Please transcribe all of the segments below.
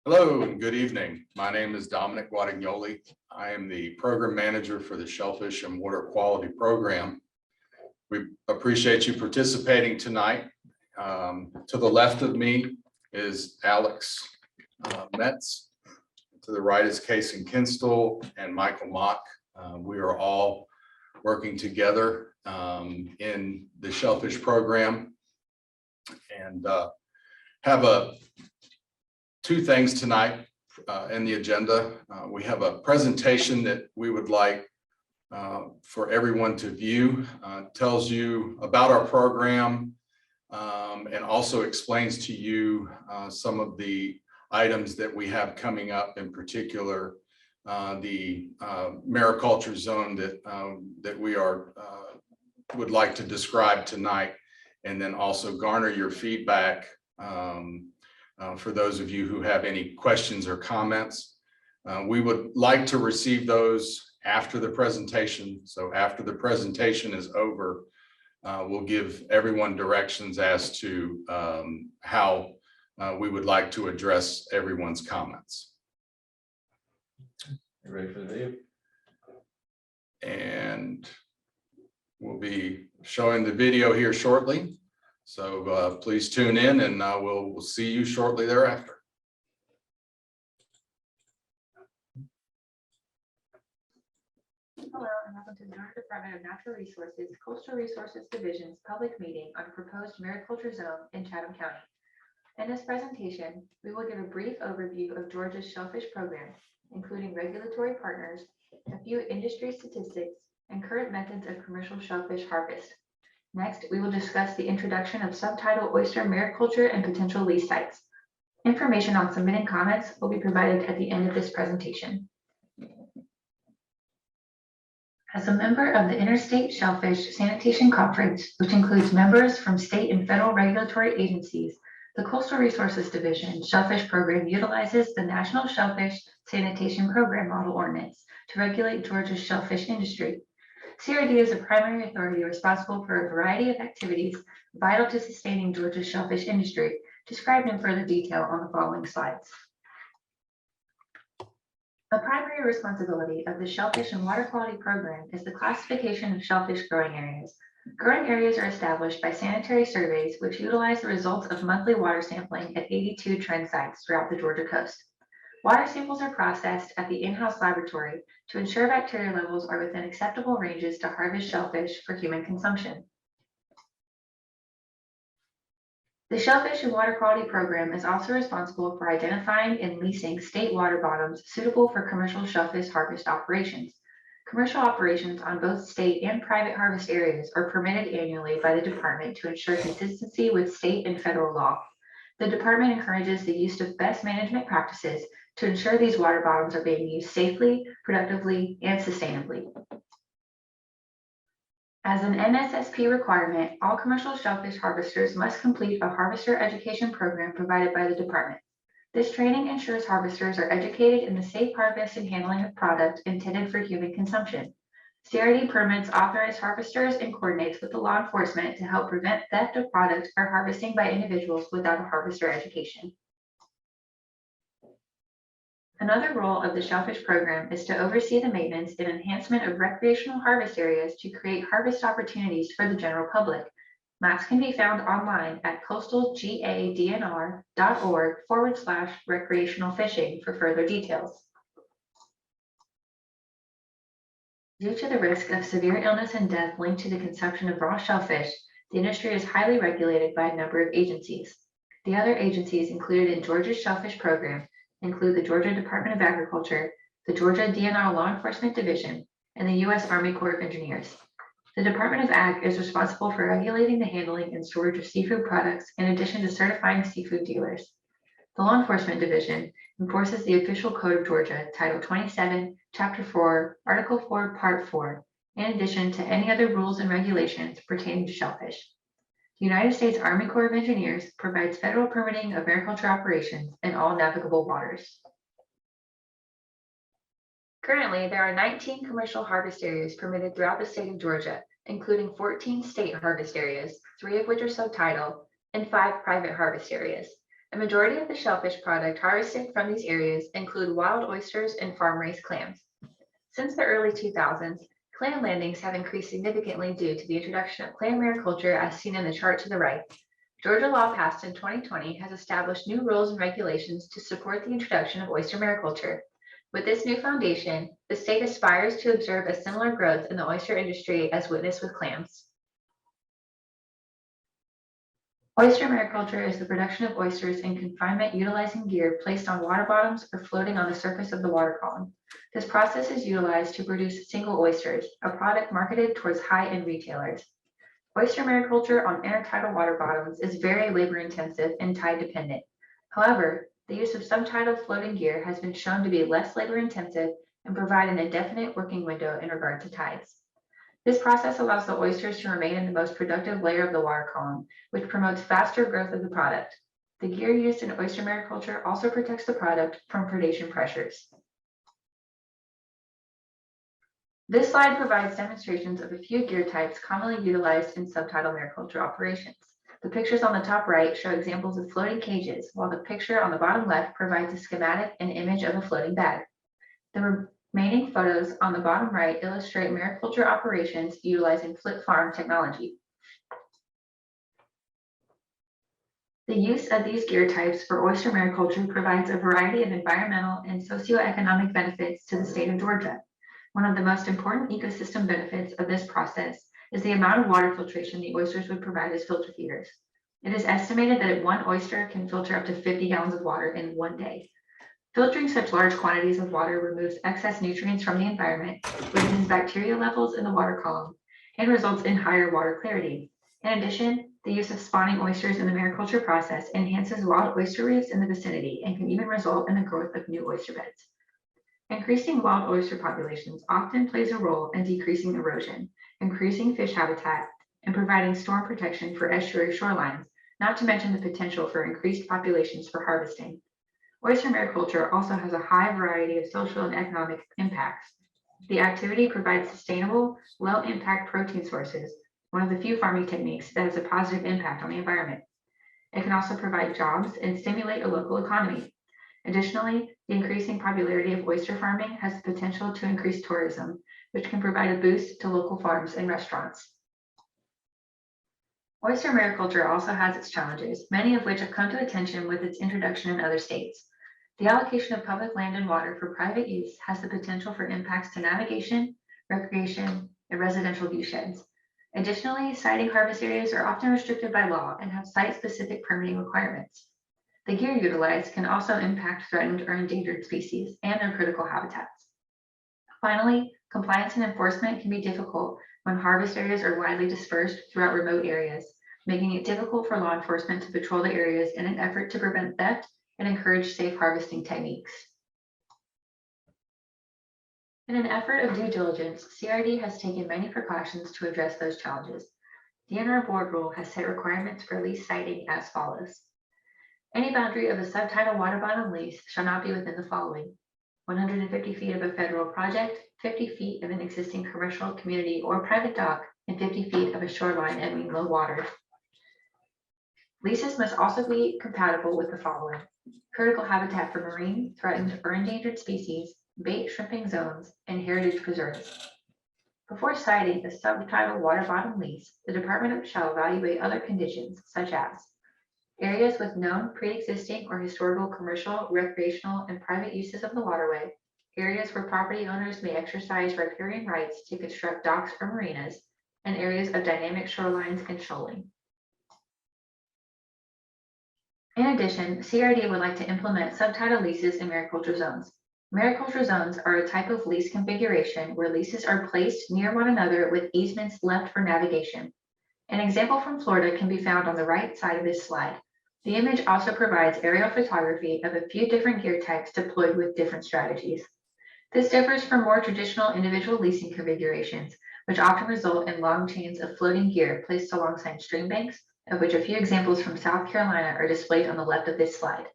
Hello and good evening. My name is Dominic Guadagnoli. I am the program manager for the Shellfish and Water Quality Program. We appreciate you participating tonight. To the left of me is Alex Metz. To the right is Casey Kinstall and Michael Mock. We are all working together in the Shellfish program and have two things tonight in the agenda. We have a presentation that we would like for everyone to view. Tells you about our program and also explains to you some of the items that we have coming up, in particular the mariculture zone that we would like to describe tonight, and then also garner your feedback for those of you who have any questions or comments. We would like to receive those after the presentation. So after the presentation is over, we'll give everyone directions as to how we would like to address everyone's comments. You ready for the video? And we'll be showing the video here shortly. So please tune in, and we'll see you shortly thereafter. Hello and welcome to the Georgia Department of Natural Resources Coastal Resources Division's public meeting on proposed mariculture zone in Chatham County. In this presentation, we will give a brief overview of Georgia's shellfish program, including regulatory partners, a few industry statistics, and current methods of commercial shellfish harvest. Next, we will discuss the introduction of subtitle oyster mariculture and potential lease sites. Information on submitting comments will be provided at the end of this presentation. As a member of the Interstate Shellfish Sanitation Conference, which includes members from state and federal regulatory agencies, the Coastal Resources Division Shellfish Program utilizes the National Shellfish Sanitation Program Model Ordinance to regulate Georgia's shellfish industry. CRD is a primary authority responsible for a variety of activities vital to sustaining Georgia's shellfish industry, described in further detail on the following slides. A primary responsibility of the Shellfish and Water Quality Program is the classification of shellfish growing areas. Growing areas are established by sanitary surveys, which utilize the results of monthly water sampling at 82 trend sites throughout the Georgia coast. Water samples are processed at the in-house laboratory to ensure bacteria levels are within acceptable ranges to harvest shellfish for human consumption. The Shellfish and Water Quality Program is also responsible for identifying and leasing state water bottoms suitable for commercial shellfish harvest operations. Commercial operations on both state and private harvest areas are permitted annually by the department to ensure consistency with state and federal law. The department encourages the use of best management practices to ensure these water bottoms are being used safely, productively, and sustainably. As an NSSP requirement, all commercial shellfish harvesters must complete a harvester education program provided by the department. This training ensures harvesters are educated in the safe harvest and handling of product intended for human consumption. CRD permits authorized harvesters and coordinates with the law enforcement to help prevent theft of product or harvesting by individuals without a harvester education. Another role of the shellfish program is to oversee the maintenance and enhancement of recreational harvest areas to create harvest opportunities for the general public. Maps can be found online at coastalgadnr.org/recreational fishing for further details. Due to the risk of severe illness and death linked to the consumption of raw shellfish, the industry is highly regulated by a number of agencies. The other agencies included in Georgia's shellfish program include the Georgia Department of Agriculture, the Georgia DNR Law Enforcement Division, and the U.S. Army Corps of Engineers. The Department of Ag is responsible for regulating the handling and storage of seafood products in addition to certifying seafood dealers. The Law Enforcement Division enforces the Official Code of Georgia, Title 27, Chapter 4, Article 4, Part 4, in addition to any other rules and regulations pertaining to shellfish. The United States Army Corps of Engineers provides federal permitting of mariculture operations in all navigable waters. Currently, there are 19 commercial harvest areas permitted throughout the state of Georgia, including 14 state harvest areas, 3 of which are subtidal, and 5 private harvest areas. A majority of the shellfish product harvested from these areas include wild oysters and farm-raised clams. Since the early 2000s, clam landings have increased significantly due to the introduction of clam mariculture as seen in the chart to the right. Georgia law passed in 2020 has established new rules and regulations to support the introduction of oyster mariculture. With this new foundation, the state aspires to observe a similar growth in the oyster industry as witnessed with clams. Oyster mariculture is the production of oysters in confinement utilizing gear placed on water bottoms or floating on the surface of the water column. This process is utilized to produce single oysters, a product marketed towards high-end retailers. Oyster mariculture on intertidal water bottoms is very labor-intensive and tide-dependent. However, the use of subtidal floating gear has been shown to be less labor-intensive and provide an indefinite working window in regard to tides. This process allows the oysters to remain in the most productive layer of the water column, which promotes faster growth of the product. The gear used in oyster mariculture also protects the product from predation pressures. This slide provides demonstrations of a few gear types commonly utilized in subtidal mariculture operations. The pictures on the top right show examples of floating cages, while the picture on the bottom left provides a schematic and image of a floating bag. The remaining photos on the bottom right illustrate mariculture operations utilizing flip farm technology. The use of these gear types for oyster mariculture provides a variety of environmental and socioeconomic benefits to the state of Georgia. One of the most important ecosystem benefits of this process is the amount of water filtration the oysters would provide as filter feeders. It is estimated that one oyster can filter up to 50 gallons of water in one day. Filtering such large quantities of water removes excess nutrients from the environment, raises bacteria levels in the water column, and results in higher water clarity. In addition, the use of spawning oysters in the mariculture process enhances wild oyster reefs in the vicinity and can even result in the growth of new oyster beds. Increasing wild oyster populations often plays a role in decreasing erosion, increasing fish habitat, and providing storm protection for estuary shorelines, not to mention the potential for increased populations for harvesting. Oyster mariculture also has a high variety of social and economic impacts. The activity provides sustainable, low-impact protein sources, one of the few farming techniques that has a positive impact on the environment. It can also provide jobs and stimulate a local economy. Additionally, the increasing popularity of oyster farming has the potential to increase tourism, which can provide a boost to local farms and restaurants. Oyster mariculture also has its challenges, many of which have come to attention with its introduction in other states. The allocation of public land and water for private use has the potential for impacts to navigation, recreation, and residential viewsheds. Additionally, sighting harvest areas are often restricted by law and have site-specific permitting requirements. The gear utilized can also impact threatened or endangered species and their critical habitats. Finally, compliance and enforcement can be difficult when harvest areas are widely dispersed throughout remote areas, making it difficult for law enforcement to patrol the areas in an effort to prevent theft and encourage safe harvesting techniques. In an effort of due diligence, CRD has taken many precautions to address those challenges. The DNR board rule has set requirements for lease siting as follows. Any boundary of a subtidal water bottom lease shall not be within the following: 150 feet of a federal project, 50 feet of an existing commercial, community, or private dock, and 50 feet of a shoreline at mean low water. Leases must also be compatible with the following: critical habitat for marine, threatened, or endangered species, bait shrimping zones, and heritage preserves. Before citing a subtidal water bottom lease, the department shall evaluate other conditions such as areas with known pre-existing or historical commercial, recreational, and private uses of the waterway, areas where property owners may exercise riparian rights to construct docks or marinas, and areas of dynamic shorelines and shoaling. In addition, CRD would like to implement subtidal leases in mariculture zones. Mariculture zones are a type of lease configuration where leases are placed near one another with easements left for navigation. An example from Florida can be found on the right side of this slide. The image also provides aerial photography of a few different gear types deployed with different strategies. This differs from more traditional individual leasing configurations, which often result in long chains of floating gear placed alongside stream banks, of which a few examples from South Carolina are displayed on the left of this slide.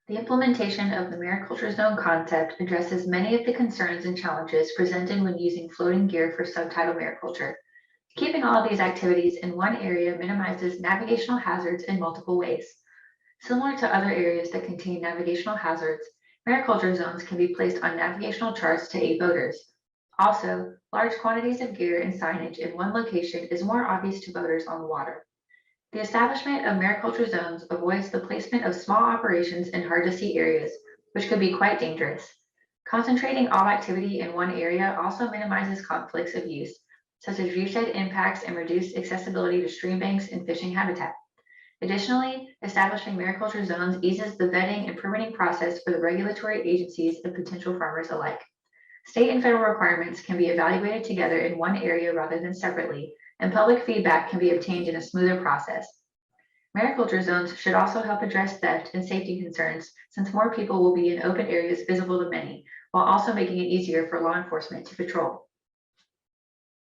The implementation of the mariculture zone concept addresses many of the concerns and challenges presented when using floating gear for subtidal mariculture. Keeping all of these activities in one area minimizes navigational hazards in multiple ways. Similar to other areas that contain navigational hazards, mariculture zones can be placed on navigational charts to aid voters. Also, large quantities of gear and signage in one location is more obvious to voters on the water. The establishment of mariculture zones avoids the placement of small operations in hard-to-see areas, which could be quite dangerous. Concentrating all activity in one area also minimizes conflicts of use, such as viewshed impacts and reduced accessibility to stream banks and fishing habitat. Additionally, establishing mariculture zones eases the vetting and permitting process for the regulatory agencies and potential farmers alike. State and federal requirements can be evaluated together in one area rather than separately, and public feedback can be obtained in a smoother process. Mariculture zones should also help address theft and safety concerns, since more people will be in open areas visible to many, while also making it easier for law enforcement to patrol.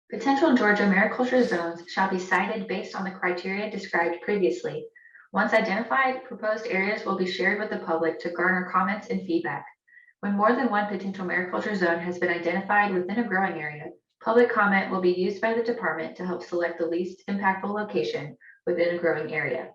Potential Georgia mariculture zones shall be cited based on the criteria described previously. Once identified, proposed areas will be shared with the public to garner comments and feedback. When more than one potential mariculture zone has been identified within a growing area, public comment will be used by the department to help select the least impactful location within a growing area.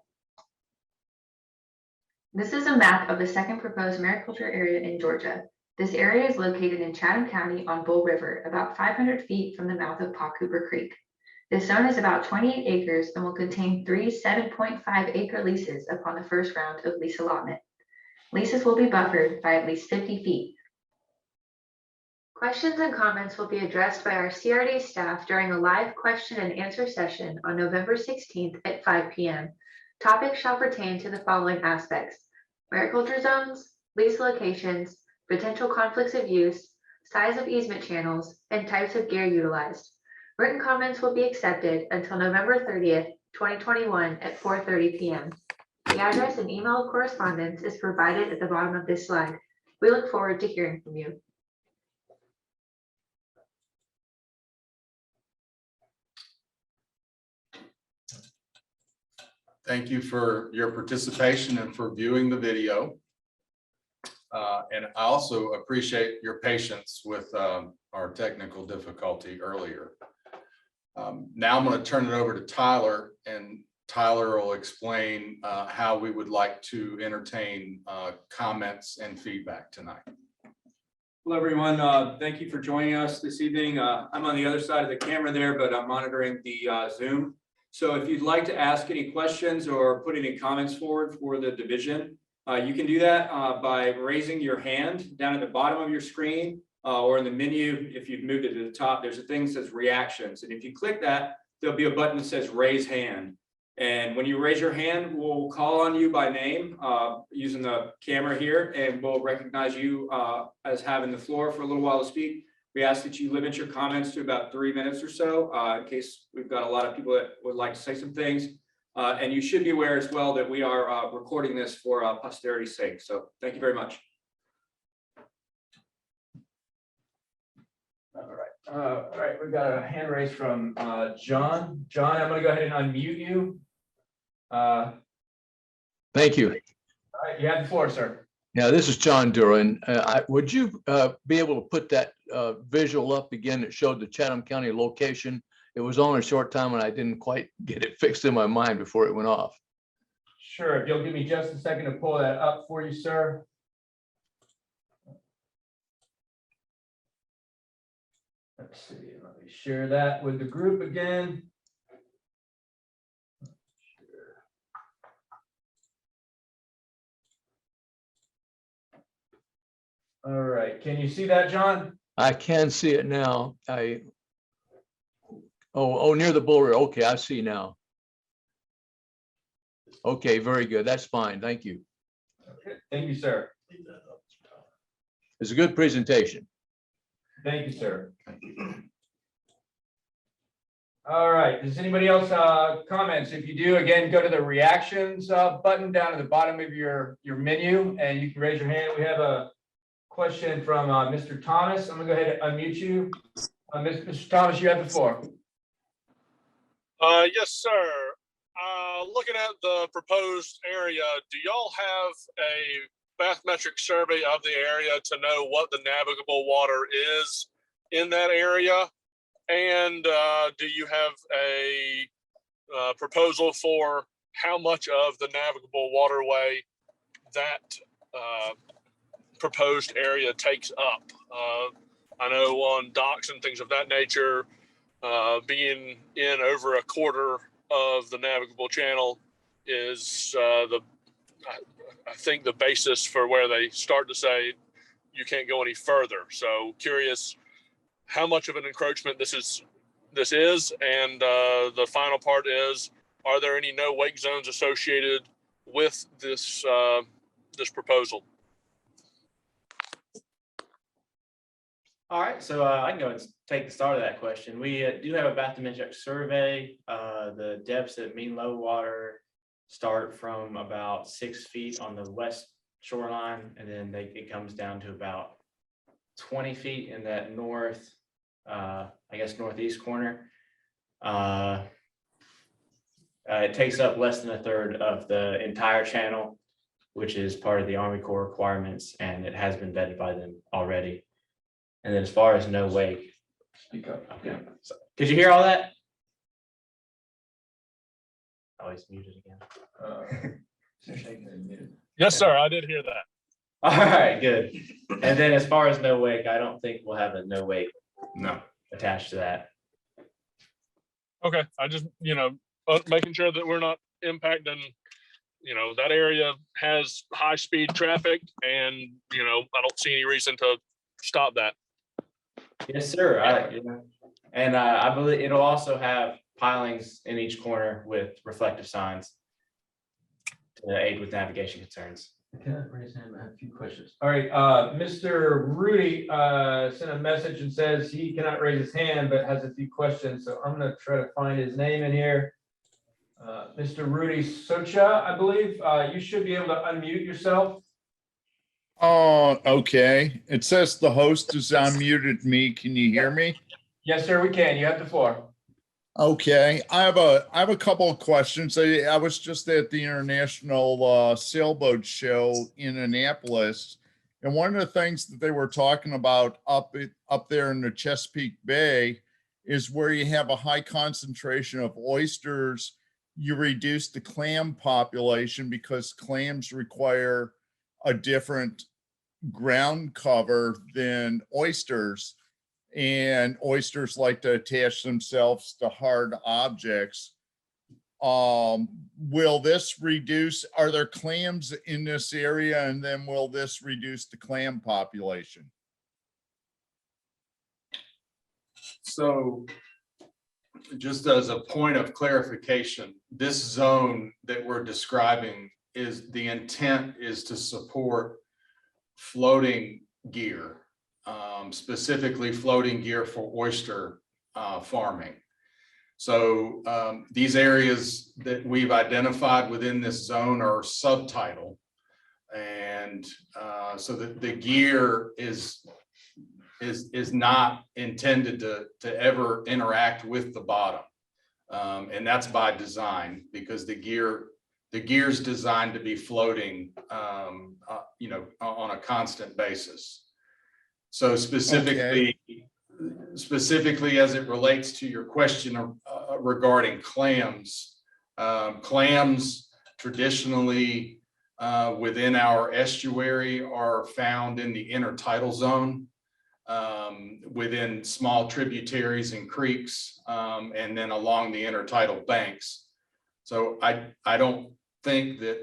This is a map of the second proposed mariculture area in Georgia. This area is located in Chatham County on Bull River, about 500 feet from the mouth of Paw Cooper Creek. This zone is about 28 acres and will contain 3 7.5-acre leases upon the first round of lease allotment. Leases will be buffered by at least 50 feet. Questions and comments will be addressed by our CRD staff during a live question and answer session on November 16th at 5 p.m. Topics shall pertain to the following aspects: mariculture zones, lease locations, potential conflicts of use, size of easement channels, and types of gear utilized. Written comments will be accepted until November 30th, 2021 at 4:30 p.m. The address and email correspondence is provided at the bottom of this slide. We look forward to hearing from you. Thank you for your participation and for viewing the video. And I also appreciate your patience with our technical difficulty earlier. Now I'm going to turn it over to Tyler, and Tyler will explain how we would like to entertain comments and feedback tonight. Hello, everyone. Thank you for joining us this evening. I'm on the other side of the camera there, but I'm monitoring the Zoom. So if you'd like to ask any questions or put any comments forward for the division, you can do that by raising your hand down at the bottom of your screen or in the menu. If you've moved it to the top, there's a thing that says reactions. And if you click that, there'll be a button that says raise hand. And when you raise your hand, we'll call on you by name using the camera here, and we'll recognize you as having the floor for a little while to speak. We ask that you limit your comments to about 3 minutes or so in case we've got a lot of people that would like to say some things. And you should be aware as well that we are recording this for posterity's sake. So thank you very much. All right, we've got a hand raised from John. John, I'm going to go ahead and unmute you. Thank you. All right, you have the floor, sir. Yeah, this is John Duran. Would you be able to put that visual up again that showed the Chatham County location? It was only a short time and I didn't quite get it fixed in my mind before it went off. Sure, if you'll give me just a second to pull that up for you, sir. Let's see, let me share that with the group again. All right, can you see that, John? I can see it now. Oh, near the bull river. Okay, I see now. Okay, very good. That's fine. Thank you. Okay, thank you, sir. It's a good presentation. Thank you, sir. All right, does anybody else comments? If you do, again, go to the reactions button down at the bottom of your menu, and you can raise your hand. We have a question from Mr. Thomas. I'm gonna go ahead and unmute you. Mr. Thomas, you have the floor. Yes, sir. Looking at the proposed area, do y'all have a bathymetric survey of the area to know what the navigable water is in that area? And do you have a proposal for how much of the navigable waterway that proposed area takes up? I know on docks and things of that nature, being in over a quarter of the navigable channel is I think the basis for where they start to say you can't go any further. So curious how much of an encroachment this is, and the final part is, are there any no wake zones associated with this this proposal? All right, so I can go and take the start of that question. We do have a bathymetric survey. The depths at mean low water start from about 6 feet on the west shoreline, and then it comes down to about 20 feet in that north, I guess northeast corner. It takes up less than a third of the entire channel, which is part of the Army Corps requirements, and it has been vetted by them already. And then as far as no wake. Speak up. Okay. So, could you hear all that? Oh, he's muted again. Yes, sir. I did hear that. All right, good. And then as far as no wake, I don't think we'll have a no wake attached to that. Okay. I just, making sure that we're not impacting, that area has high speed traffic, and, I don't see any reason to stop that. Yes, sir. I believe it'll also have pilings in each corner with reflective signs to aid with navigation concerns. Can I raise hand? I have a few questions. All right, Mr. Rudy sent a message and says he cannot raise his hand, but has a few questions. So I'm gonna try to find his name in here. Mr. Rudy Socha, I believe. You should be able to unmute yourself. Oh, okay. It says the host has unmuted me. Can you hear me? Yes, sir, we can. You have the floor. Okay. I have a couple of questions. I was just at the International Sailboat Show in Annapolis, and one of the things that they were talking about up there in the Chesapeake Bay is where you have a high concentration of oysters, you reduce the clam population because clams require a different ground cover than oysters, and oysters like to attach themselves to hard objects. Will this reduce, are there clams in this area, and then will this reduce the clam population? So just as a point of clarification, this zone that we're describing is the intent is to support floating gear, specifically floating gear for oyster farming. So these areas that we've identified within this zone are subtidal, and so that the gear is not intended to ever interact with the bottom, and that's by design, because the gear's designed to be floating, on a constant basis. So specifically as it relates to your question regarding clams, clams traditionally within our estuary are found in the intertidal zone, within small tributaries and creeks, and then along the intertidal banks. So I don't think that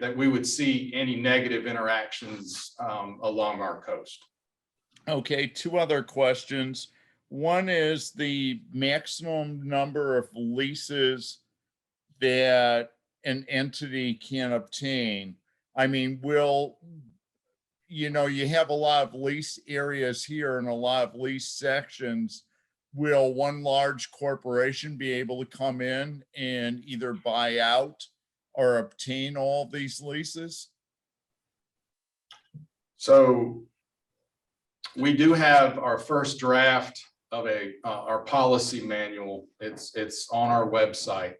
that we would see any negative interactions along our coast. Okay, two other questions. One is the maximum number of leases that an entity can obtain. I mean, you have a lot of lease areas here and a lot of lease sections. Will one large corporation be able to come in and either buy out or obtain all these leases? So we do have our first draft of our policy manual. It's on our website,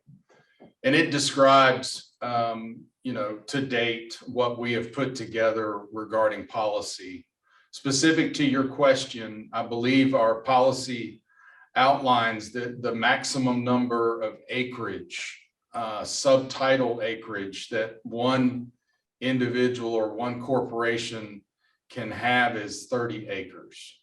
and it describes, to date what we have put together regarding policy. Specific to your question, I believe our policy outlines the maximum number of acreage, subtitled acreage that one individual or one corporation can have is 30 acres.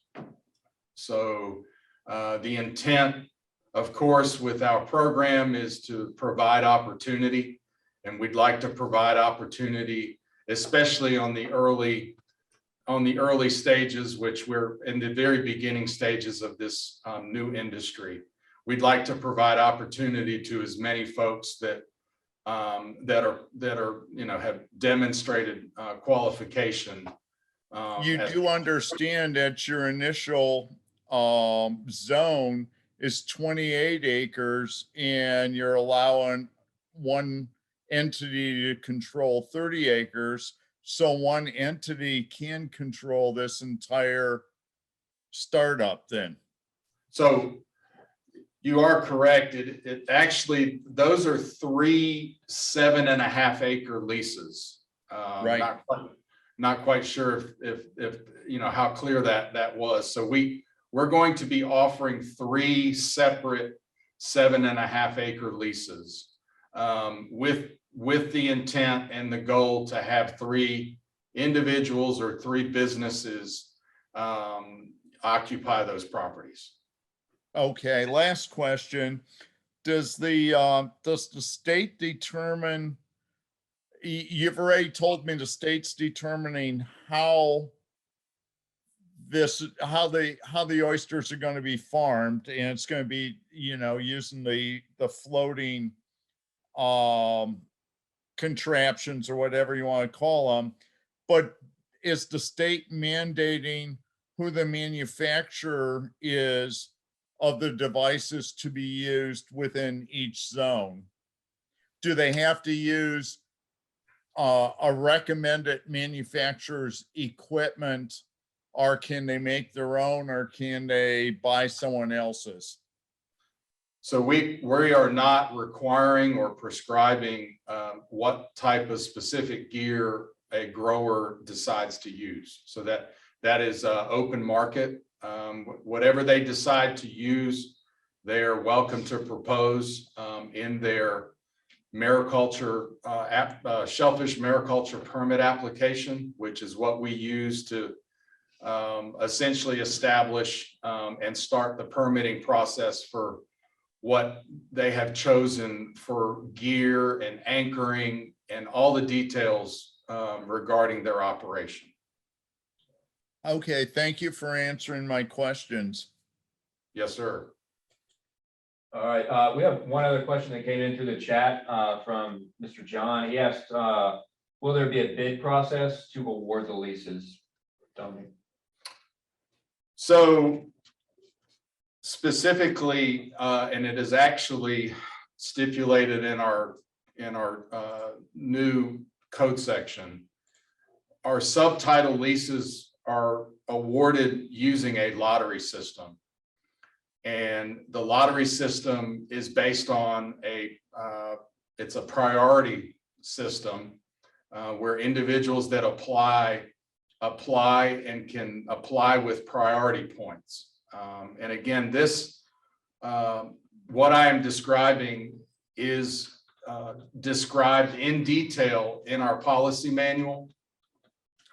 So the intent, of course, with our program is to provide opportunity, and we'd like to provide opportunity, especially on the early stages, which we're in the very beginning stages of this new industry. We'd like to provide opportunity to as many folks that are have demonstrated qualification. You do understand that your initial zone is 28 acres and you're allowing one entity to control 30 acres. So one entity can control this entire startup then. So you are correct. It actually, those are 3 7.5 acre leases. Right. Not quite sure if you know how clear that was. So we're going to be offering 3 separate 7.5 acre leases with the intent and the goal to have 3 individuals or 3 businesses occupy those properties. Okay, last question. Does the state determine, you've already told me the state's determining how the oysters are going to be farmed, and it's going to be, using the floating contraptions or whatever you want to call them. But is the state mandating who the manufacturer is of the devices to be used within each zone? Do they have to use a recommended manufacturer's equipment, or can they make their own, or can they buy someone else's? So we are not requiring or prescribing what type of specific gear a grower decides to use. So that is open market. Whatever they decide to use, they are welcome to propose in their mariculture shellfish mariculture permit application, which is what we use to essentially establish and start the permitting process for what they have chosen for gear and anchoring and all the details regarding their operation. Okay, thank you for answering my questions. Yes, sir. All right, we have one other question that came in through the chat from Mr. John. He asked, will there be a bid process to award the leases? Dominic. So specifically, and it is actually stipulated in our new code section, our subtitle leases are awarded using a lottery system. And the lottery system is based on it's a priority system where individuals that apply and can apply with priority points. And again, this, what I am describing is described in detail in our policy manual.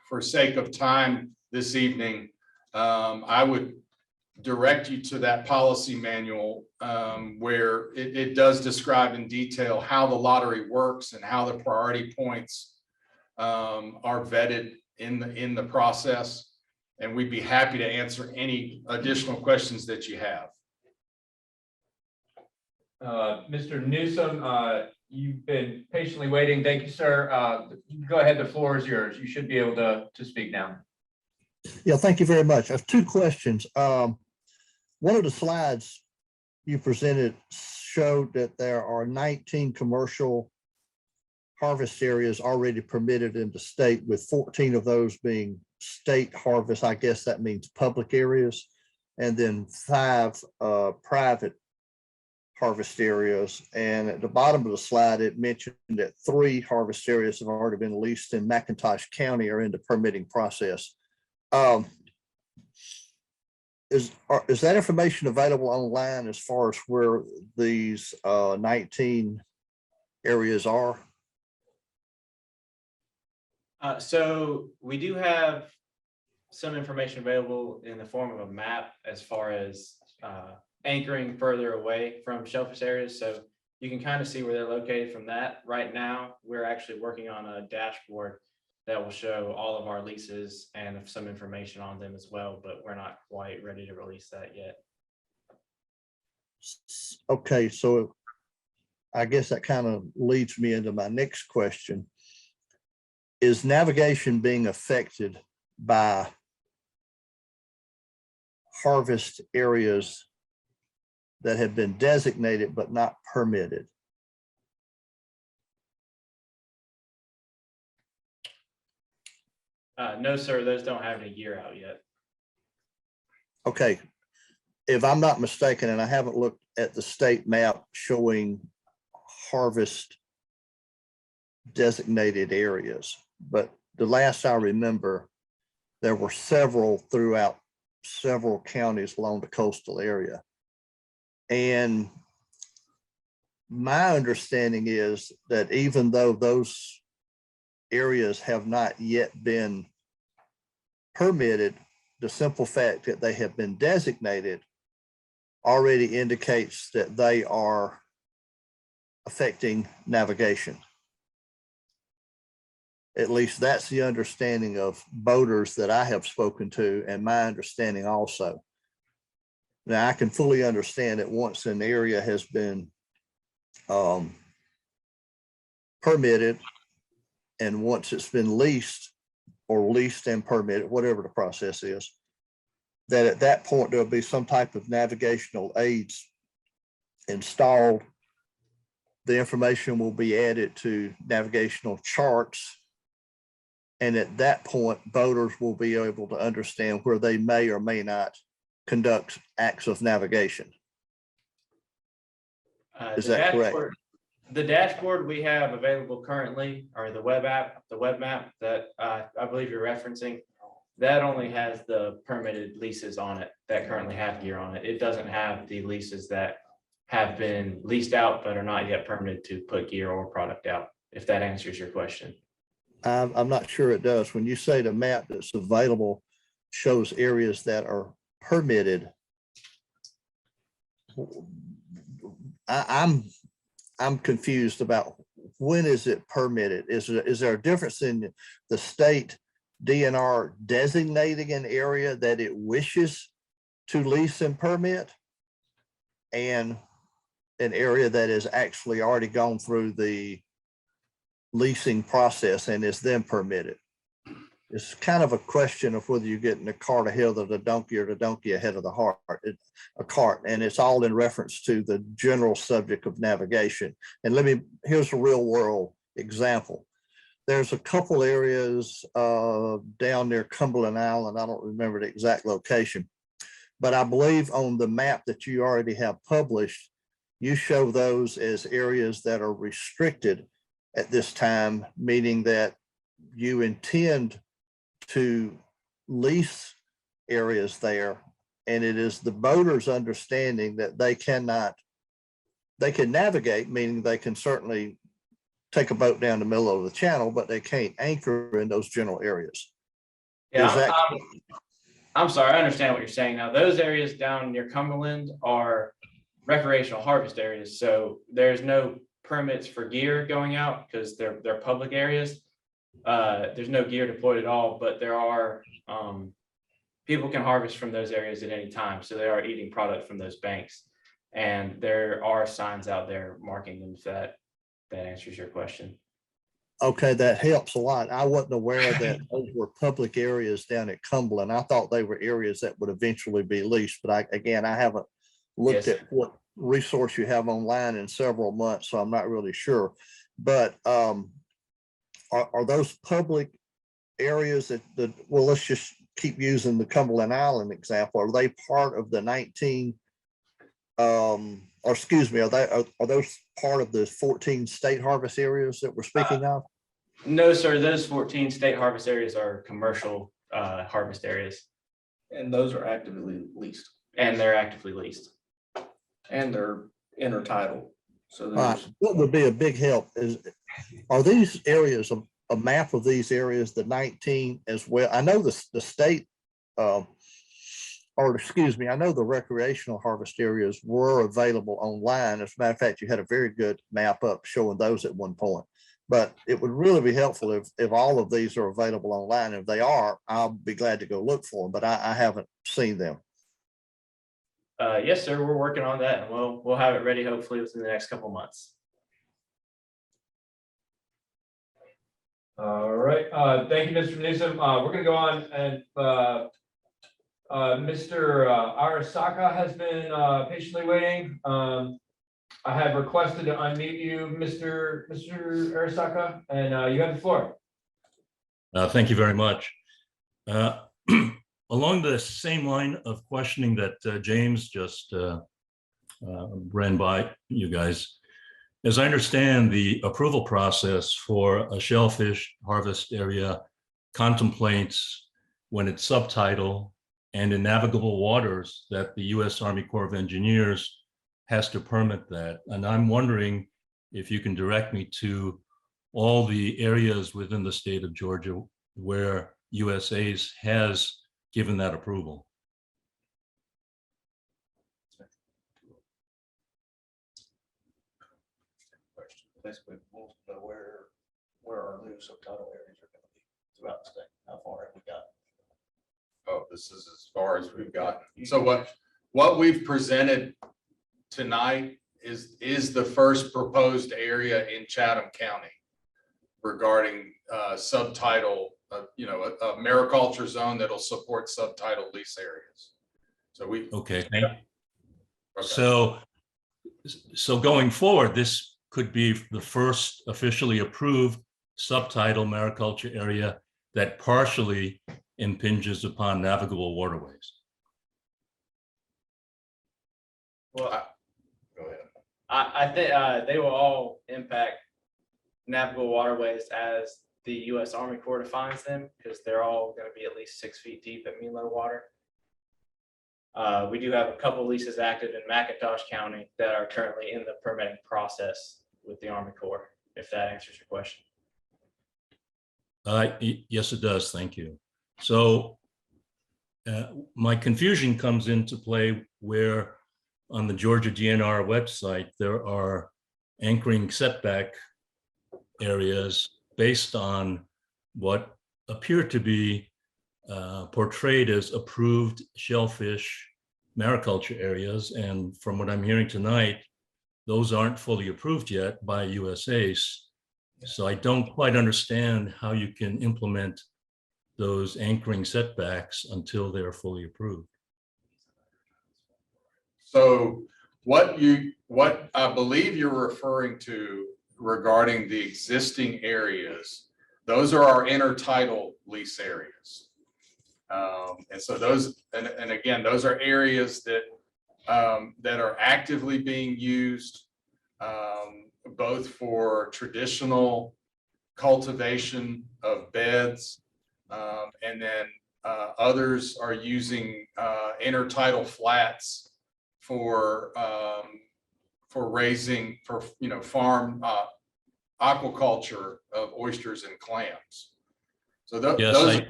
For sake of time this evening, I would direct you to that policy manual where it does describe in detail how the lottery works and how the priority points are vetted in the process. And we'd be happy to answer any additional questions that you have. Mr. Newsom, you've been patiently waiting. Thank you, sir. Go ahead, the floor is yours. You should be able to speak now. Yeah, thank you very much. I have 2 questions. One of the slides you presented showed that there are 19 commercial harvest areas already permitted in the state, with 14 of those being state harvest. I guess that means public areas, and then 5 private harvest areas. And at the bottom of the slide, it mentioned that 3 harvest areas have already been leased in McIntosh County, are in the permitting process. is that information available online as far as where these 19 areas are? So we do have some information available in the form of a map as far as anchoring further away from shellfish areas. So you can kind of see where they're located from that. Right now, we're actually working on a dashboard that will show all of our leases and some information on them as well, but we're not quite ready to release that yet. Okay, so I guess that kind of leads me into my next question. Is navigation being affected by harvest areas that have been designated but not permitted? No, sir, those don't have any year out yet. Okay, if I'm not mistaken, and I haven't looked at the state map showing harvest designated areas, but the last I remember, there were several throughout several counties along the coastal area. And my understanding is that even though those areas have not yet been permitted, the simple fact that they have been designated already indicates that they are affecting navigation. At least that's the understanding of boaters that I have spoken to, and my understanding also. Now, I can fully understand that once an area has been permitted, and once it's been leased or leased and permitted, whatever the process is, that at that point there'll be some type of navigational aids installed. The information will be added to navigational charts. And at that point, boaters will be able to understand where they may or may not conduct acts of navigation. Is that correct? The dashboard we have available currently, or the web map that I believe you're referencing, that only has the permitted leases on it that currently have gear on it. It doesn't have the leases that have been leased out but are not yet permitted to put gear or product out, if that answers your question. I'm not sure it does. When you say the map that's available shows areas that are permitted, I'm confused about when is it permitted? Is there a difference in the state DNR designating an area that it wishes to lease and permit, and an area that is actually already gone through the leasing process and is then permitted? It's kind of a question of whether you're getting the cart ahead of the donkey or the donkey ahead of the cart. And it's all in reference to the general subject of navigation. And here's a real world example. There's a couple areas down near Cumberland Island. I don't remember the exact location, but I believe on the map that you already have published, you show those as areas that are restricted at this time, meaning that you intend to lease areas there, and it is the boater's understanding that they can navigate, meaning they can certainly take a boat down the middle of the channel, but they can't anchor in those general areas. Yeah, I'm sorry, I understand what you're saying now. Those areas down near Cumberland are recreational harvest areas, so there's no permits for gear going out because they're public areas. There's no gear deployed at all, but there are people can harvest from those areas at any time, so they are eating product from those banks, and there are signs out there marking them. If that answers your question. Okay, that helps a lot. I wasn't aware that those were public areas down at Cumberland. I thought they were areas that would eventually be leased, but I haven't looked at what resource you have online in several months, so I'm not really sure. But are those public areas well, let's just keep using the Cumberland Island example. Are they part of the 19 or excuse me, are those part of the 14 state harvest areas that we're speaking of? No, sir. Those 14 state harvest areas are commercial harvest areas. And those are actively leased and they're actively leased. and they're intertidal. So All right, there's, what would be a big help is, are these areas, a map of these areas, the 19 as well? I know the state, or excuse me, I know the recreational harvest areas were available online. As a matter of fact, you had a very good map up showing those at one point. But it would really be helpful if all of these are available online. If they are, I'll be glad to go look for them, but I haven't seen them. Yes, sir, we're working on that, and we'll have it ready hopefully within the next couple months. All right, thank you, Mr. Newsom. We're gonna go on and Mr. Arasaka has been patiently waiting. I have requested to unmute you, Mr. Arasaka, and you have the floor. Thank you very much. Along the same line of questioning that James just ran by you guys, as I understand, the approval process for a shellfish harvest area contemplates when it's subtidal and in navigable waters that the U.S. Army Corps of Engineers has to permit that. And I'm wondering if you can direct me to all the areas within the state of Georgia where USA's has given that approval. basically, we'll know where our new subtitle areas are gonna be throughout the state. How far have we got? Oh, this is as far as we've gotten. So what we've presented tonight is the first proposed area in Chatham County regarding subtitle, a mariculture zone that'll support subtitle lease areas. So we. Okay. Okay. So going forward, this could be the first officially approved subtitle mariculture area that partially impinges upon navigable waterways. Well, Go ahead. I think they will all impact navigable waterways as the U.S. Army Corps defines them, because they're all going to be at least 6 feet deep at mean low water. We do have a couple leases active in McIntosh County that are currently in the permitting process with the Army Corps, if that answers your question. Yes, it does. Thank you. So my confusion comes into play where on the Georgia DNR website, there are anchoring setback areas based on what appear to be portrayed as approved shellfish mariculture areas. And from what I'm hearing tonight, those aren't fully approved yet by USA's. So I don't quite understand how you can implement those anchoring setbacks until they're fully approved. So what I believe you're referring to regarding the existing areas, those are our intertidal lease areas. And so those, and again, those are areas that are actively being used both for traditional cultivation of beds, and then others are using intertidal flats for raising, farm aquaculture of oysters and clams. So those.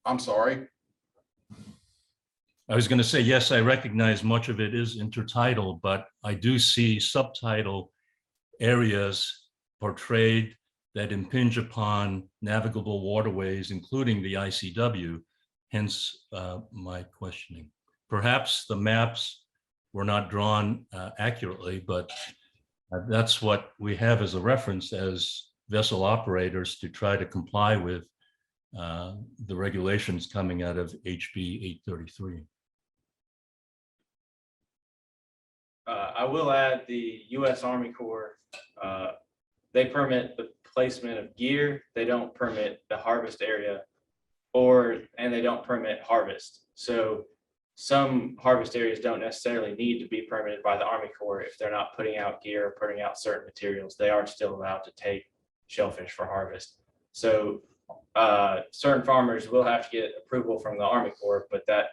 I'm sorry. I was going to say, yes, I recognize much of it is intertidal, but I do see subtidal areas portrayed that impinge upon navigable waterways, including the ICW, hence my questioning. Perhaps the maps were not drawn accurately, but that's what we have as a reference as vessel operators to try to comply with the regulations coming out of HB 833. I will add the U.S. Army Corps, they permit the placement of gear. They don't permit the harvest area, and they don't permit harvest. So some harvest areas don't necessarily need to be permitted by the Army Corps if they're not putting out gear or putting out certain materials. They are still allowed to take shellfish for harvest. So certain farmers will have to get approval from the Army Corps, but that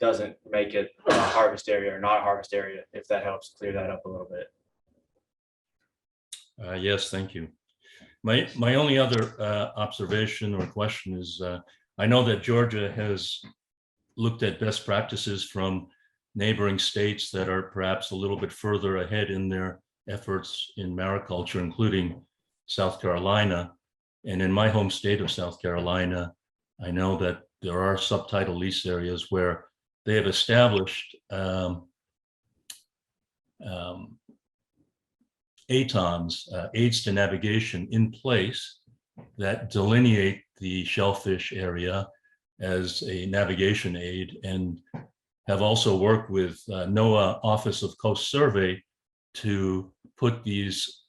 doesn't make it a harvest area or not a harvest area, if that helps clear that up a little bit. Yes, thank you. My only other observation or question is, I know that Georgia has looked at best practices from neighboring states that are perhaps a little bit further ahead in their efforts in mariculture, including South Carolina. And in my home state of South Carolina, I know that there are subtitle lease areas where they have established ATONs, aids to navigation, in place that delineate the shellfish area as a navigation aid, and have also worked with NOAA Office of Coast Survey to put these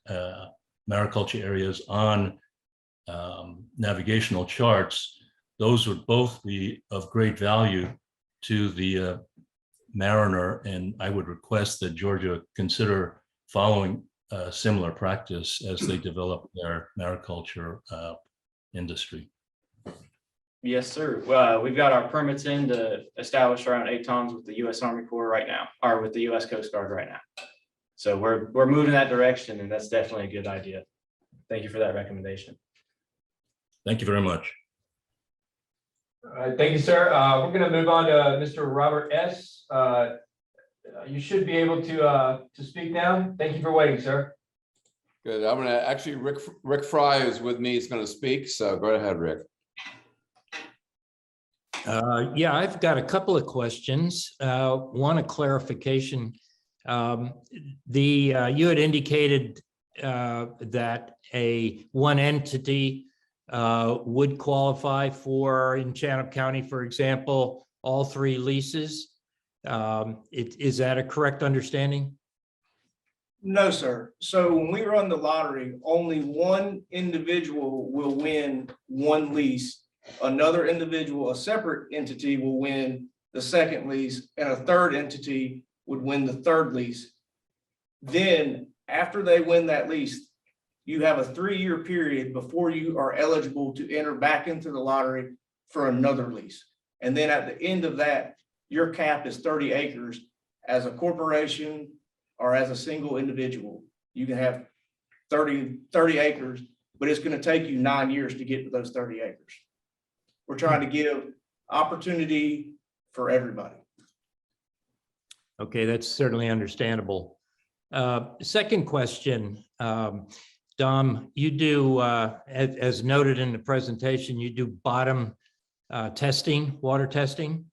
mariculture areas on navigational charts. Those would both be of great value to the mariner, and I would request that Georgia consider following similar practice as they develop their mariculture industry. Yes, sir. We've got our permits in to establish around ATONs with the U.S. Army Corps right now, or with the U.S. Coast Guard right now. So we're moving that direction, and that's definitely a good idea. Thank you for that recommendation. Thank you very much. All right, thank you, sir. We're going to move on to Mr. Robert S. You should be able to speak now. Thank you for waiting, sir. Good. I'm gonna actually, Rick Fry is with me. He's gonna speak. So go ahead, Rick. Yeah, I've got a couple of questions. One, a clarification. You had indicated that one entity would qualify for, in Chatham County, for example, all 3 leases. Is that a correct understanding? No, sir. So when we run the lottery, only one individual will win one lease. Another individual, a separate entity, will win the second lease, and a third entity would win the third lease. Then after they win that lease, you have a 3-year period before you are eligible to enter back into the lottery for another lease. And then at the end of that, your cap is 30 acres. As a corporation or as a single individual, you can have 30 acres, but it's going to take you 9 years to get to those 30 acres. We're trying to give opportunity for everybody. Okay, that's certainly understandable. Second question, Dom, you do, as noted in the presentation, you do bottom testing, water testing.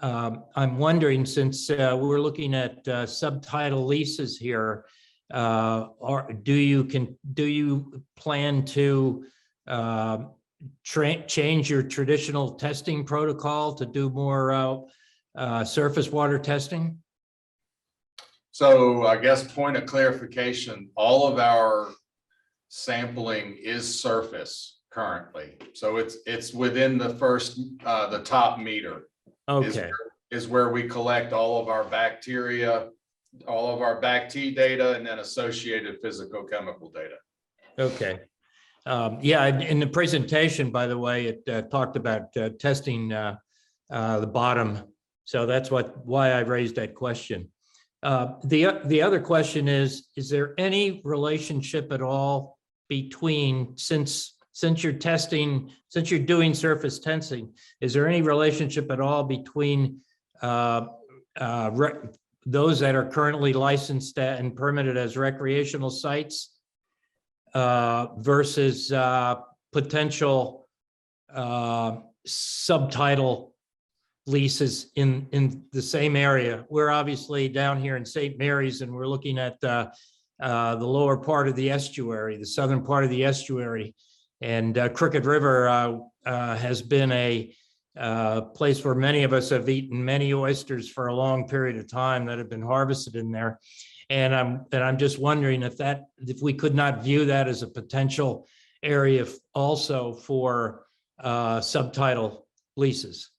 I'm wondering, since we're looking at subtitle leases here, do you plan to change your traditional testing protocol to do more surface water testing? So I guess point of clarification, all of our sampling is surface currently. So it's within the the top meter. Okay. Is where we collect all of our bacteria, all of our bacteria data, and then associated physicochemical data. Okay. Yeah, in the presentation, by the way, it talked about testing the bottom. So that's why I raised that question. The other question is there any relationship at all between, since you're testing, since you're doing surface testing, is there any relationship at all between those that are currently licensed and permitted as recreational sites versus potential subtitle leases in the same area? We're obviously down here in St. Mary's, and we're looking at the lower part of the estuary, the southern part of the estuary. And Crooked River has been a place where many of us have eaten many oysters for a long period of time that have been harvested in there. And I'm just wondering if we could not view that as a potential area also for subtitle leases.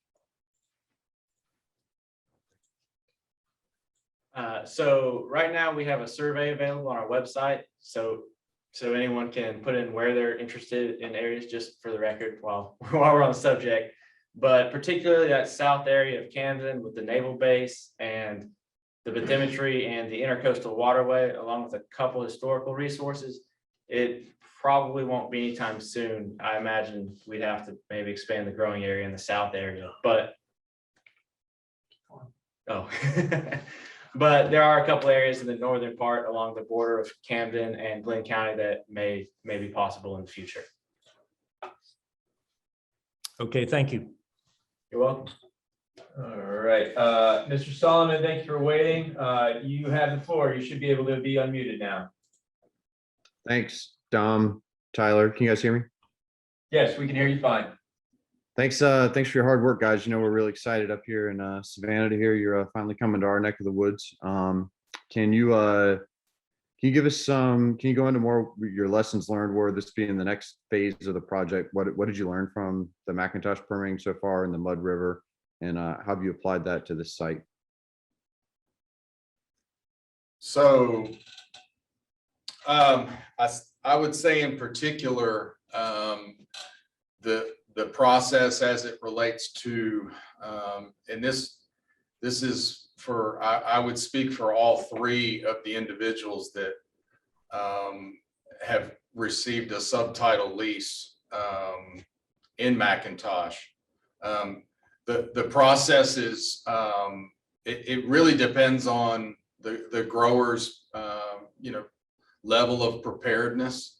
So right now we have a survey available on our website. So So anyone can put in where they're interested in areas, just for the record, while we're on the subject. But particularly that south area of Camden with the naval base and the bathymetry and the intercoastal waterway, along with a couple historical resources, it probably won't be anytime soon. I imagine we'd have to maybe expand the growing area in the south area, but but there are a couple areas in the northern part along the border of Camden and Glenn County that may be possible in the future. Okay, thank you. You're welcome. All right, Mr. Solomon, thank you for waiting. You have the floor. You should be able to be unmuted now. Thanks, Dom, Tyler. Can you guys hear me? Yes, we can hear you fine. Thanks for your hard work, guys. You know, we're really excited up here in Savannah to hear you're finally coming to our neck of the woods. Can you give us can you go into more your lessons learned, where this being the next phase of the project? What did you learn from the McIntosh permitting so far in the Mud River, and how have you applied that to this site? So I would say in particular, the process as it relates to, and this is for, I would speak for all three of the individuals that have received a subtitle lease in McIntosh. The process is, it really depends on the growers, level of preparedness.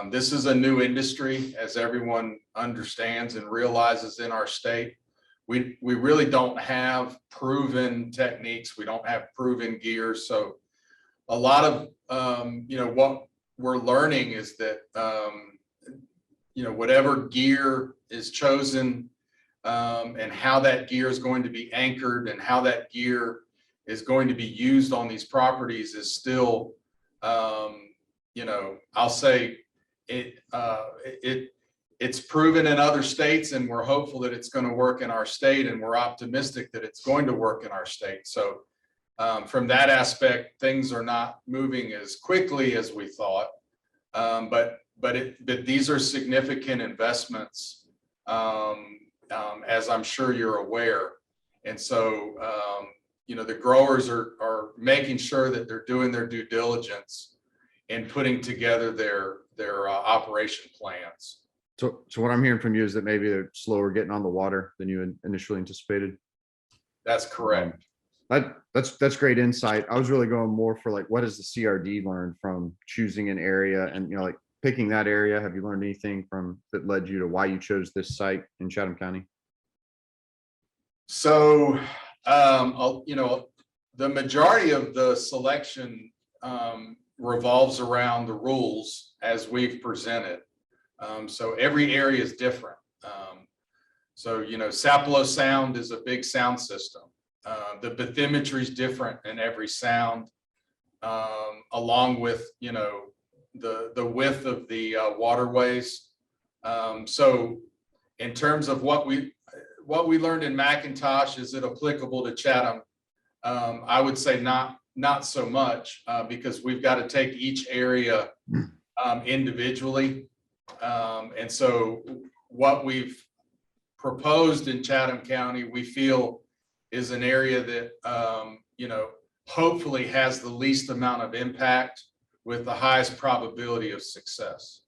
This is a new industry, as everyone understands and realizes in our state. We really don't have proven techniques. We don't have proven gear. So a lot of, what we're learning is that, whatever gear is chosen, and how that gear is going to be anchored and how that gear is going to be used on these properties is still, I'll say it's proven in other states, and we're hopeful that it's going to work in our state, and we're optimistic that it's going to work in our state. So from that aspect, things are not moving as quickly as we thought, but these are significant investments, as I'm sure you're aware. And so the growers are making sure that they're doing their due diligence and putting together their operation plans. So what I'm hearing from you is that maybe they're slower getting on the water than you initially anticipated. That's correct. That's great insight. I was really going more for, like, what does the CRD learn from choosing an area and, like, picking that area? Have you learned anything from that led you to why you chose this site in Chatham County? So, the majority of the selection revolves around the rules as we've presented. So every area is different. Sapelo Sound is a big sound system. The bathymetry is different in every sound, along with, the width of the waterways. So in terms of what we learned in McIntosh, is it applicable to Chatham? I would say not so much, because we've got to take each area individually. And so what we've proposed in Chatham County, we feel is an area that, hopefully has the least amount of impact with the highest probability of success.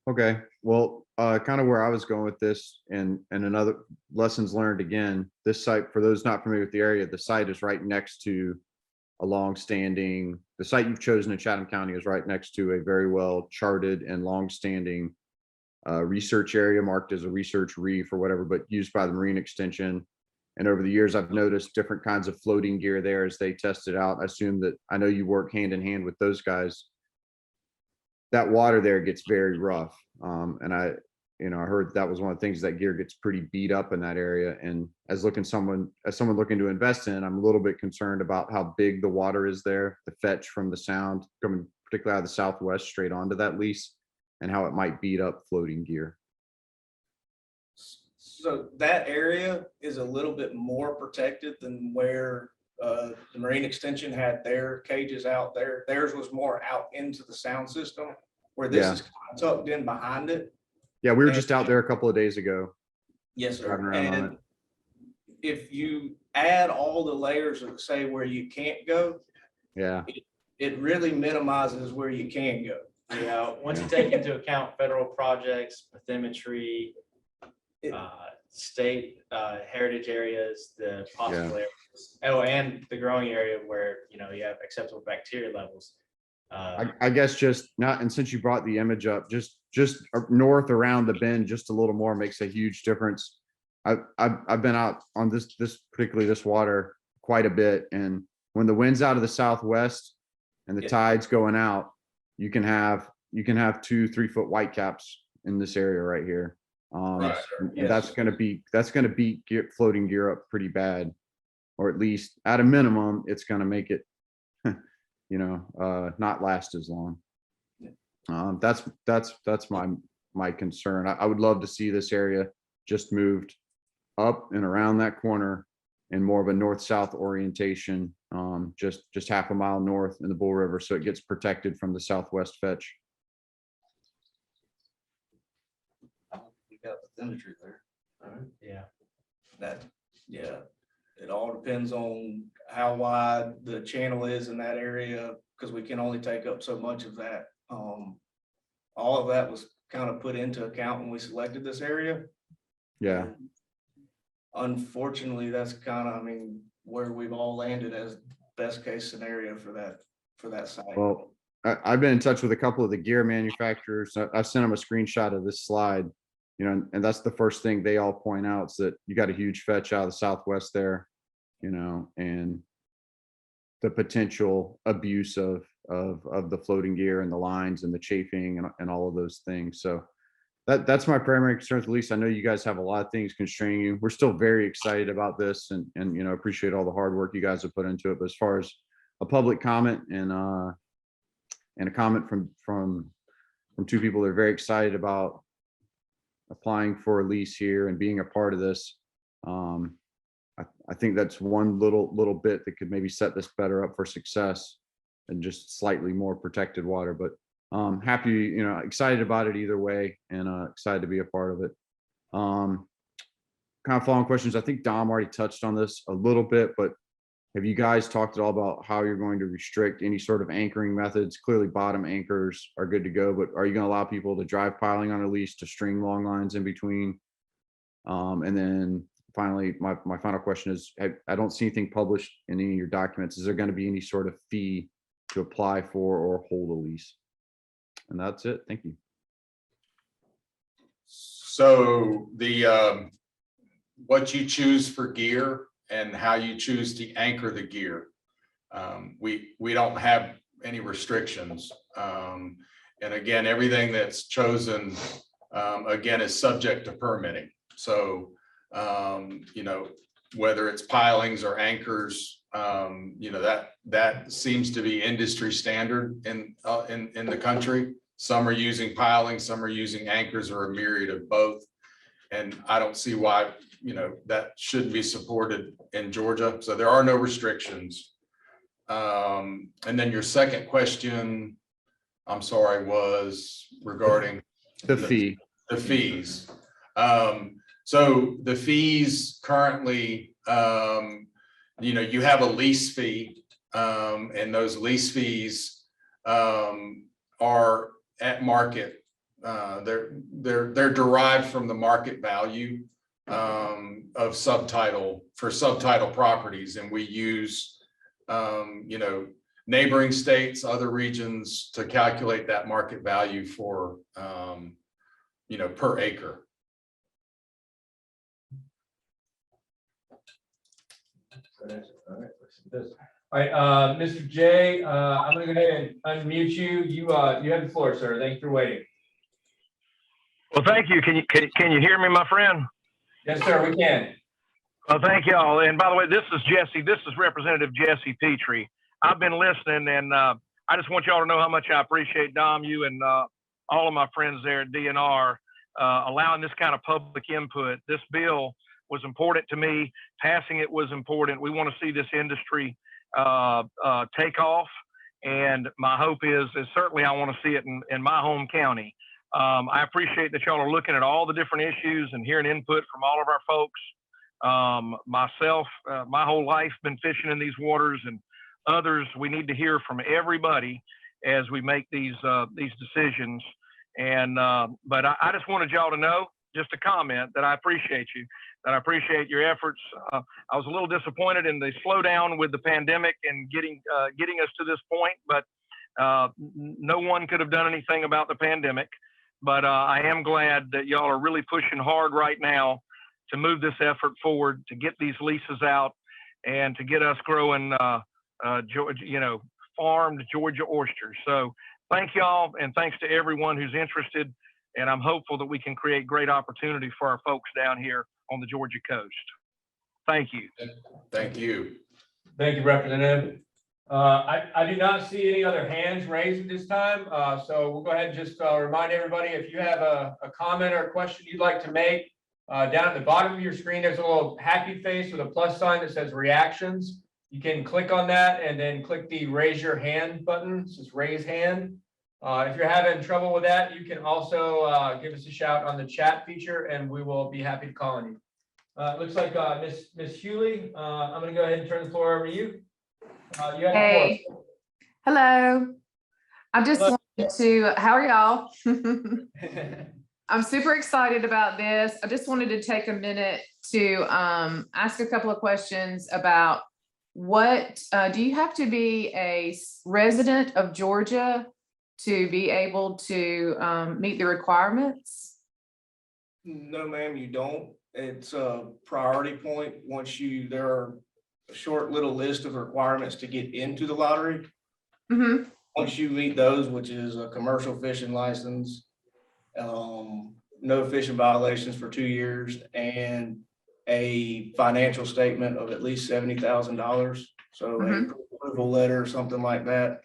Okay, well, kind of where I was going with this, and another lessons learned again, this site, for those not familiar with the area, the site is right next to a long-standing, the site you've chosen in Chatham County is right next to a very well charted and long-standing research area marked as a research reef or whatever, but used by the Marine Extension. And over the years, I've noticed different kinds of floating gear there as they test it out. I assume that, I know you work hand in hand with those guys. That water there gets very rough. And I heard that was one of the things, that gear gets pretty beat up in that area. And as someone looking to invest in, I'm a little bit concerned about how big the water is there, the fetch from the sound coming particularly out of the southwest straight onto that lease, and how it might beat up floating gear. So that area is a little bit more protected than where The Marine Extension had their cages out there. Theirs was more out into the sound system, where this Yeah. is kind of tucked in behind it. Yeah, we were And- just out there a couple of days ago. Yes, sir. Driving around on And if you add all the layers of, say, where you can't go, Yeah, it really minimizes where you can go. Yeah, once you take into account federal projects, bathymetry, state heritage areas, the possible areas, oh, and the growing area where, you know, you have acceptable bacteria levels. I guess just not, and since you brought the image up, just north around the bend, just a little more makes a huge difference. I've been out on this particularly this water quite a bit, and when the wind's out of the southwest and the Yeah. tide's going out, you can have 2-3 foot whitecaps in this area right here. Yes, sir. And Yes. that's gonna beat floating gear up pretty bad, or at least at a minimum, it's gonna make it, not last as long. That's my concern. I would love to see this area just moved up and around that corner in more of a north-south orientation, just half a mile north in the Bull River, so it gets protected from the southwest fetch. You got the symmetry there. All right. Yeah. Yeah, it all depends on how wide the channel is in that area, because we can only take up so much of that. All of that was kind of put into account when we selected this area. Yeah, Unfortunately, that's kind of, where we've all landed as best case scenario for that site. well, I've been in touch with a couple of the gear manufacturers. I sent them a screenshot of this slide, and that's the first thing they all point out, is that you got a huge fetch out of the southwest there, and the potential abuse of the floating gear and the lines and the chafing and all of those things. So that's my primary concern. At least I know you guys have a lot of things constraining you. We're still very excited about this, and appreciate all the hard work you guys have put into it. But as far as a public comment and a comment from two people that are very excited about applying for a lease here and being a part of this, I think that's one little bit that could maybe set this better up for success and just slightly more protected water. But happy, excited about it either way, and excited to be a part of it. Kind of following questions. I think Dom already touched on this a little bit, but have you guys talked at all about how you're going to restrict any sort of anchoring methods? Clearly bottom anchors are good to go, but are you going to allow people to drive piling on a lease, to string long lines in between? And then finally, my final question is, I don't see anything published in any of your documents. Is there going to be any sort of fee to apply for or hold a lease? And that's it. Thank you. So what you choose for gear and how you choose to anchor the gear, we don't have any restrictions. And again, everything that's chosen, again, is subject to permitting. So, whether it's pilings or anchors, that seems to be industry standard in the country. Some are using pilings, some are using anchors, or a myriad of both. And I don't see why, that shouldn't be supported in Georgia. So there are no restrictions. And then your second question, I'm sorry, was regarding The fee. the fees. So the fees currently, you have a lease fee, and those lease fees are at market. They're derived from the market value of subtitle properties, and we use neighboring states, other regions to calculate that market value for per acre. All right, Mr. J, I'm gonna go ahead and unmute you. You have the floor, sir. Thank you for waiting. Well, thank you. Can you hear me, my friend? Yes, sir, we can. Well, thank y'all. And by the way, this is Jesse. This is Representative Jesse Petry. I've been listening, and I just want y'all to know how much I appreciate Dom, you, and all of my friends there at DNR allowing this kind of public input. This bill was important to me. Passing it was important. We want to see this industry take off. And my hope is certainly I want to see it in my home county. I appreciate that y'all are looking at all the different issues and hearing input from all of our folks. Myself, my whole life been fishing in these waters, and others, we need to hear from everybody as we make these decisions. And but I just wanted y'all to know, just a comment, that I appreciate you, that I appreciate your efforts. I was a little disappointed in the slowdown with the pandemic and getting us to this point, but no one could have done anything about the pandemic. But I am glad that y'all are really pushing hard right now to move this effort forward, to get these leases out, and to get us growing, farmed Georgia oysters. So thank y'all, and thanks to everyone who's interested. And I'm hopeful that we can create great opportunity for our folks down here on the Georgia coast. Thank you. Thank you. Thank you, Representative. I do not see any other hands raised at this time. So we'll go ahead and just remind everybody, if you have a comment or a question you'd like to make, down at the bottom of your screen, there's a little happy face with a plus sign that says reactions. You can click on that and then click the raise your hand button. It says raise hand. If you're having trouble with that, you can also give us a shout on the chat feature, and we will be happy to call on you. It looks like Miss Hewley, I'm going to go ahead and turn the floor over to you. You have the floor. Hello. I just wanted to, how are y'all? I'm super excited about this. I just wanted to take a minute to ask a couple of questions about what, do you have to be a resident of Georgia to be able to meet the requirements? No, ma'am, you don't. It's a priority point. There are a short little list of requirements to get into the lottery. Mm-hmm. Once you meet those, which is a commercial fishing license, no fishing violations for 2 years, and a financial statement of at least $70,000. So Mm-hmm. a approval letter or something like that.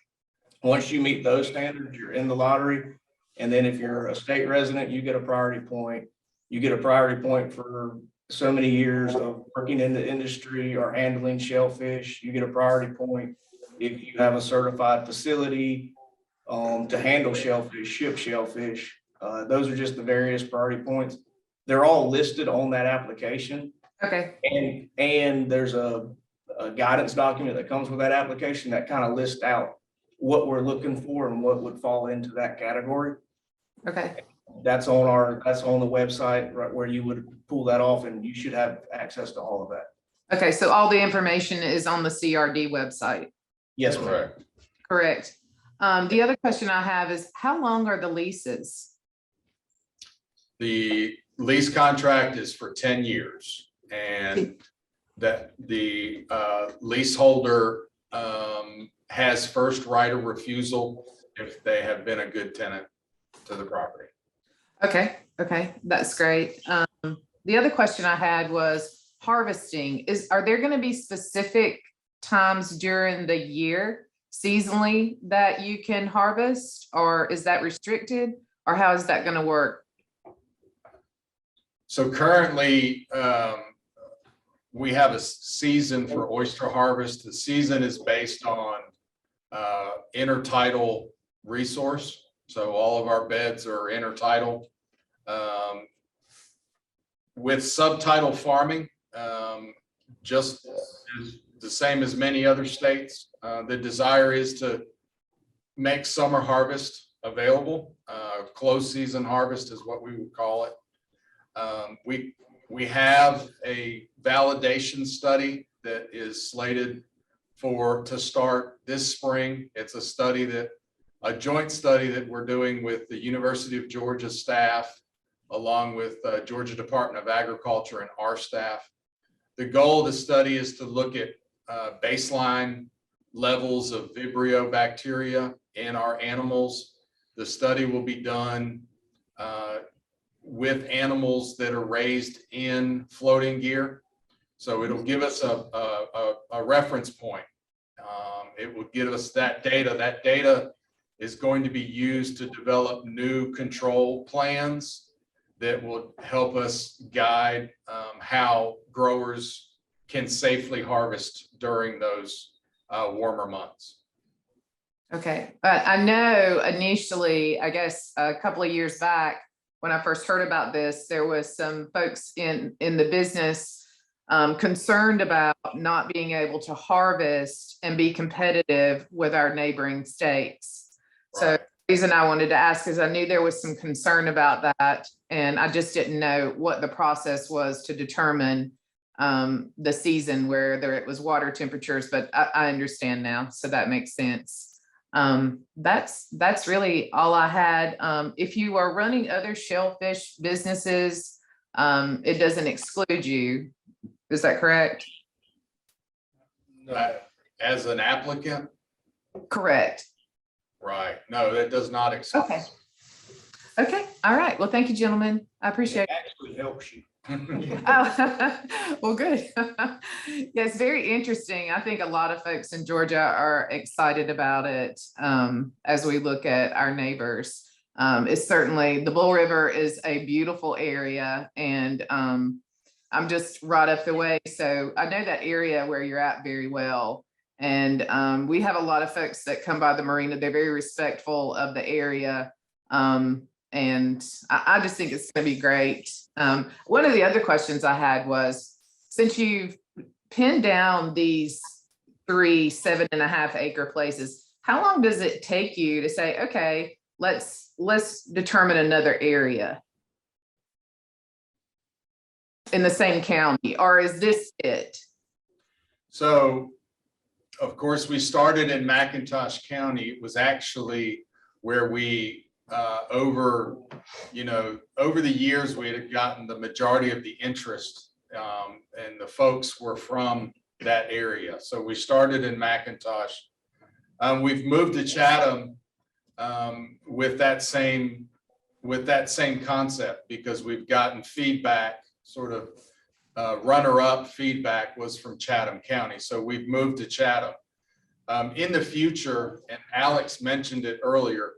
Once you meet those standards, you're in the lottery. And then if you're a state resident, you get a priority point. You get a priority point for so many years of working in the industry or handling shellfish. You get a priority point if you have a certified facility to handle shellfish, ship shellfish. Those are just the various priority points. They're all listed on that application. Okay. And there's a guidance document that comes with that application that kind of lists out what we're looking for and what would fall into that category. Okay. That's on the website, right, where you would pull that off, and you should have access to all of that. Okay. So all the information is on the CRD website. Yes, Correct. Correct. The other question I have is, how long are the leases? The lease contract is for 10 years, and that the leaseholder has first right of refusal if they have been a good tenant to the property. Okay. Okay. That's great. The other question I had was harvesting. Are there going to be specific times during the year seasonally that you can harvest, or is that restricted, or how is that going to work? So currently, we have a season for oyster harvest. The season is based on intertidal resource. So all of our beds are intertidal. With subtidal farming, just the same as many other states, the desire is to make summer harvest available. Closed season harvest is what we would call it. We have a validation study that is slated to start this spring. It's a joint study that we're doing with the University of Georgia staff, along with Georgia Department of Agriculture and our staff. The goal of the study is to look at baseline levels of Vibrio bacteria in our animals. The study will be done with animals that are raised in floating gear. So it'll give us a reference point. It will give us that data. That data is going to be used to develop new control plans that will help us guide how growers can safely harvest during those warmer months. Okay, but I know initially, I guess a couple of years back, when I first heard about this, there was some folks in the business concerned about not being able to harvest and be competitive with our neighboring states. So Right. the reason I wanted to ask is I knew there was some concern about that, and I just didn't know what the process was to determine the season, whether it was water temperatures, but I understand now, so that makes sense. That's really all I had. If you are running other shellfish businesses, it doesn't exclude you. Is that correct? As an applicant, Correct. right? No, that does not exclude. Okay. Okay, all right. Well, thank you, gentlemen. I appreciate it. Actually helps you. Oh, well, good. Yeah, it's very interesting. I think a lot of folks in Georgia are excited about it as we look at our neighbors. It's certainly, the Bull River is a beautiful area, and I'm just right up the way. So I know that area where you're at very well. And we have a lot of folks that come by the marina. They're very respectful of the area. And I just think it's going to be great. One of the other questions I had was, since you've pinned down these 3 7.5 acre places, how long does it take you to say, okay, let's determine another area in the same county, or is this it? So, of course, we started in McIntosh County. It was actually where we over the years, we had gotten the majority of the interest, and the folks were from that area. So we started in McIntosh. We've moved to Chatham with that same concept, because we've gotten feedback, sort of runner-up feedback was from Chatham County. So we've moved to Chatham. In the future, and Alex mentioned it earlier,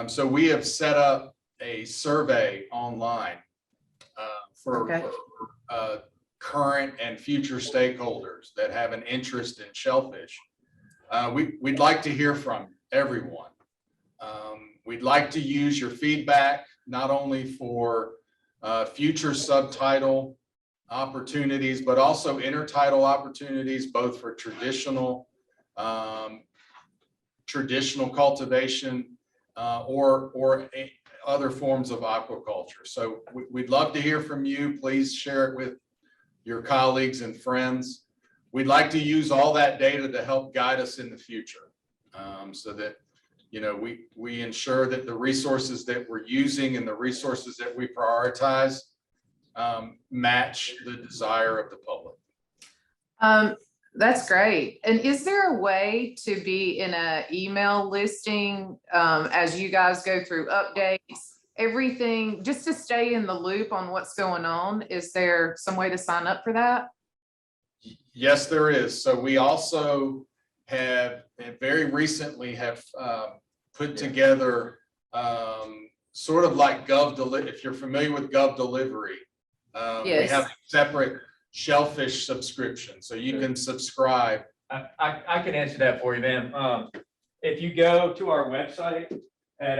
so we have set up a survey online for current and future stakeholders that have an interest in shellfish. We'd like to hear from everyone. We'd like to use your feedback, not only for future subtitle opportunities, but also intertidal opportunities, both for traditional cultivation or other forms of aquaculture. So we'd love to hear from you. Please share it with your colleagues and friends. We'd like to use all that data to help guide us in the future, so that we ensure that the resources that we're using and the resources that we prioritize match the desire of the public. That's great. And is there a way to be in an email listing as you guys go through updates, everything, just to stay in the loop on what's going on? Is there some way to sign up for that? Yes, there is. So we also have very recently have put together sort of like if you're familiar with Gov Delivery, we have a separate shellfish subscription, so you can subscribe. I can answer that for you, ma'am. If you go to our website at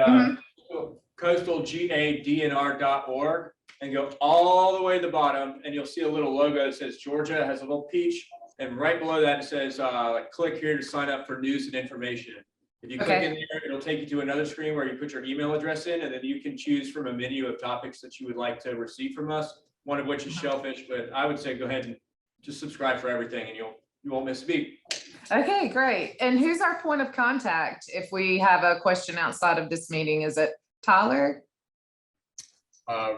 coastalgadnr.org and go all the way to the bottom, and you'll see a little logo that says Georgia, has a little peach, and right below that it says click here to sign up for news and information. If you click in there, it'll take you to another screen where you put your email address in, and then you can choose from a menu of topics that you would like to receive from us, one of which is shellfish. But I would say go ahead and just subscribe for everything, and you won't miss a beat. Okay, great. And who's our point of contact if we have a question outside of this meeting? Is it Tyler?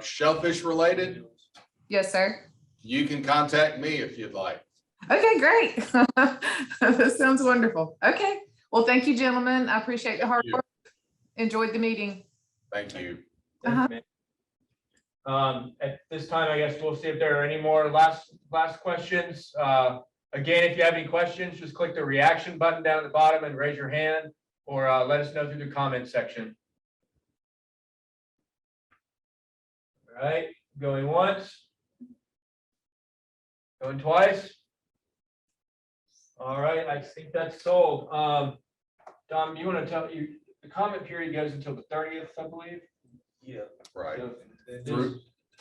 Shellfish related? Yes, sir. You can contact me if you'd like. Okay, great. That sounds wonderful. Okay. Well, thank you, gentlemen. I appreciate the hard work. Enjoyed the meeting. Thank you. At this time, I guess we'll see if there are any more last questions. Again, if you have any questions, just click the reaction button down at the bottom and raise your hand, or let us know through the comment section. All right, going once. Going twice. All right, I think that's sold. Dom, you want to tell you, the comment period goes until the 30th, I believe? Yeah. Right. So it Through, is-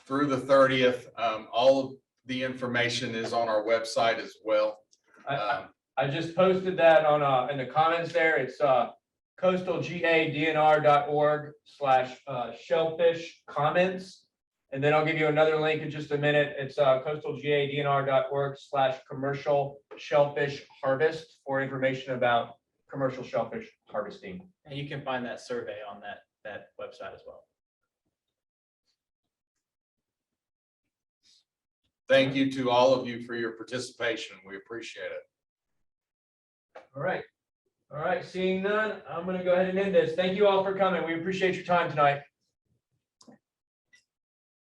through the 30th. All of the information is on our website as well. I just posted that on, in the comments there. It's coastalgadnr.org/shellfish comments. And then I'll give you another link in just a minute. It's coastalgadnr.org/commercial shellfish harvest for information about commercial shellfish harvesting. And you can find that survey on that website as well. Thank you to all of you for your participation. We appreciate it. All right. All right, seeing none, I'm gonna go ahead and end this. Thank you all for coming. We appreciate your time tonight.